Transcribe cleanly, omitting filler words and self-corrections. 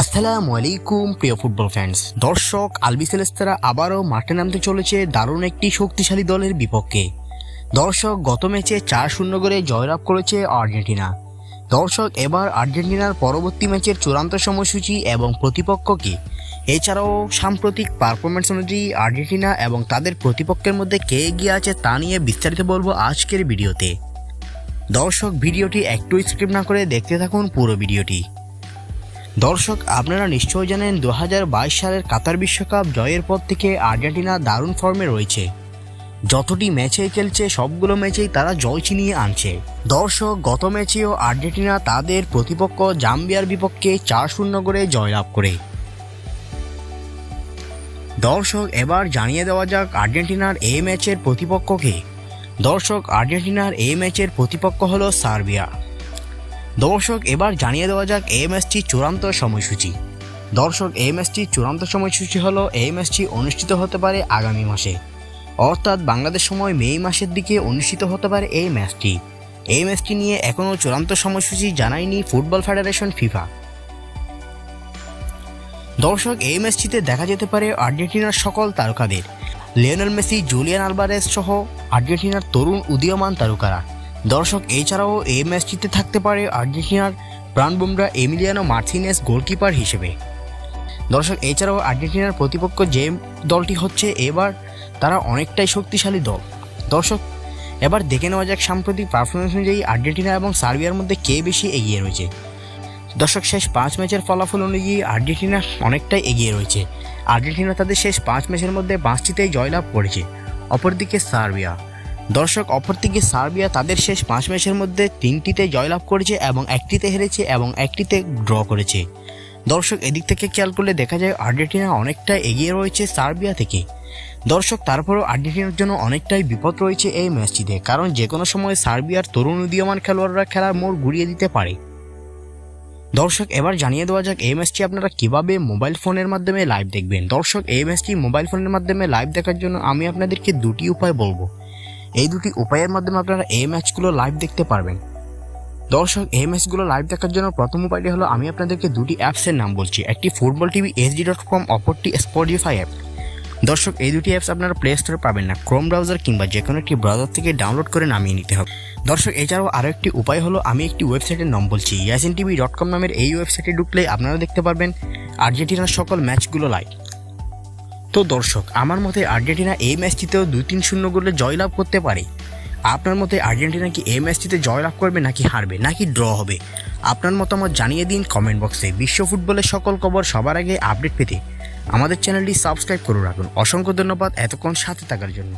আসসালামু আলাইকুম প্রিয় ফুটবল ফ্যান্স। দর্শক, আলবি সেলেস্তারা আবারও মাঠে নামতে চলেছে দারুণ একটি শক্তিশালী দলের বিপক্ষে। দর্শক, গত ম্যাচে 4-0 করে জয়লাভ করেছে আর্জেন্টিনা। দর্শক, এবার আর্জেন্টিনার পরবর্তী ম্যাচের চূড়ান্ত সময়সূচি এবং প্রতিপক্ষ কি, এছাড়াও সাম্প্রতিক পারফরমেন্স অনুযায়ী আর্জেন্টিনা এবং তাদের প্রতিপক্ষের মধ্যে কে এগিয়ে আছে তা নিয়ে বিস্তারিত বলবো আজকের ভিডিওতে। দর্শক, ভিডিওটি একটু স্কিপ না করে দেখতে থাকুন পুরো ভিডিওটি। দর্শক, আপনারা নিশ্চয়ই জানেন 2022 সালের কাতার বিশ্বকাপ জয়ের পর থেকে আর্জেন্টিনা দারুণ ফর্মে রয়েছে। যতটি ম্যাচেই খেলছে সবগুলো ম্যাচেই তারা জয় ছিনিয়ে আনছে। দর্শক, গত ম্যাচেও আর্জেন্টিনা তাদের প্রতিপক্ষ জাম্বিয়ার বিপক্ষে 4-0 করে জয়লাভ করে। দর্শক, এবার জানিয়ে দেওয়া যাক আর্জেন্টিনার এই ম্যাচের প্রতিপক্ষকে। দর্শক, আর্জেন্টিনার এই ম্যাচের প্রতিপক্ষ হলো সার্বিয়া। দর্শক, এবার জানিয়ে দেওয়া যাক এই ম্যাচটির চূড়ান্ত সময়সূচি। দর্শক, এই ম্যাচটির চূড়ান্ত সময়সূচি হলো এই ম্যাচটি অনুষ্ঠিত হতে পারে আগামী মাসে, অর্থাৎ বাংলাদেশ সময় মে মাসের দিকে অনুষ্ঠিত হতে পারে এই ম্যাচটি। এই ম্যাচটি নিয়ে এখনও চূড়ান্ত সময়সূচি জানায়নি ফুটবল ফেডারেশন ফিফা। দর্শক, এই ম্যাচটিতে দেখা যেতে পারে আর্জেন্টিনার সকল তারকাদের, লিওনেল মেসি, জুলিয়ান আলভারেজ সহ আর্জেন্টিনার তরুণ উদীয়মান তারকারা। দর্শক, এছাড়াও এই ম্যাচটিতে থাকতে পারে আর্জেন্টিনার প্রাণ বুমরা, এমিলিয়ানো মার্টিনেজ গোলকিপার হিসেবে। দর্শক, এছাড়াও আর্জেন্টিনার প্রতিপক্ষ যে দলটি হচ্ছে এবার তারা অনেকটাই শক্তিশালী দল। দর্শক, এবার দেখে নেওয়া যাক সাম্প্রতিক পারফরমেন্স অনুযায়ী আর্জেন্টিনা এবং সার্বিয়ার মধ্যে কে বেশি এগিয়ে রয়েছে। দর্শক, শেষ 5 ম্যাচের ফলাফল অনুযায়ী আর্জেন্টিনা অনেকটাই এগিয়ে রয়েছে। আর্জেন্টিনা তাদের শেষ 5 ম্যাচের মধ্যে 5টিতেই জয়লাভ করেছে। অপরদিকে সার্বিয়া তাদের শেষ 5 ম্যাচের মধ্যে 3টিতে জয়লাভ করেছে এবং 1টিতে হেরেছে এবং 1টিতে ড্র করেছে। দর্শক, এদিক থেকে খেয়াল করলে দেখা যায় আর্জেন্টিনা অনেকটা এগিয়ে রয়েছে সার্বিয়া থেকে। দর্শক, তারপরেও আর্জেন্টিনার জন্য অনেকটাই বিপদ রয়েছে এই ম্যাচটিতে, কারণ যে কোনো সময় সার্বিয়ার তরুণ উদীয়মান খেলোয়াড়রা খেলার মোড় ঘুরিয়ে দিতে পারে। দর্শক, এবার জানিয়ে দেওয়া যাক এই ম্যাচটি আপনারা কিভাবে মোবাইল ফোনের মাধ্যমে লাইভ দেখবেন। দর্শক, এই ম্যাচটি মোবাইল ফোনের মাধ্যমে লাইভ দেখার জন্য আমি আপনাদেরকে 2টি উপায় বলবো। এই 2টি উপায়ের মাধ্যমে আপনারা এই ম্যাচগুলো লাইভ দেখতে পারবেন। দর্শক, এই ম্যাচগুলো লাইভ দেখার জন্য প্রথম উপায়টি হলো আমি আপনাদেরকে 2টি অ্যাপসের নাম বলছি। একটি ফুটবল টিভি HD.com, অপরটি স্পটিফাই অ্যাপ। দর্শক, এই 2টি অ্যাপস আপনারা প্লে স্টোরে পাবেন না, ক্রোম ব্রাউজার কিংবা যে কোনো একটি ব্রাউজার থেকে ডাউনলোড করে নামিয়ে নিতে হবে। দর্শক, এছাড়াও আরও একটি উপায় হলো আমি একটি ওয়েবসাইটের নাম বলছি, YasinTV.com নামের এই ওয়েবসাইটে ঢুকলে আপনারা দেখতে পারবেন আর্জেন্টিনার সকল ম্যাচগুলো লাইভ। তো দর্শক, আমার মতে আর্জেন্টিনা এই ম্যাচটিতেও 2-3-0 গোলে জয়লাভ করতে পারে। আপনার মতে আর্জেন্টিনা কি এই ম্যাচটিতে জয়লাভ করবে, নাকি হারবে, নাকি ড্র হবে? আপনার মতামত জানিয়ে দিন কমেন্ট বক্সে। বিশ্ব ফুটবলের সকল খবর সবার আগে আপডেট পেতে আমাদের চ্যানেলটি সাবস্ক্রাইব করে রাখুন। অসংখ্য ধন্যবাদ এতক্ষণ সাথে থাকার জন্য।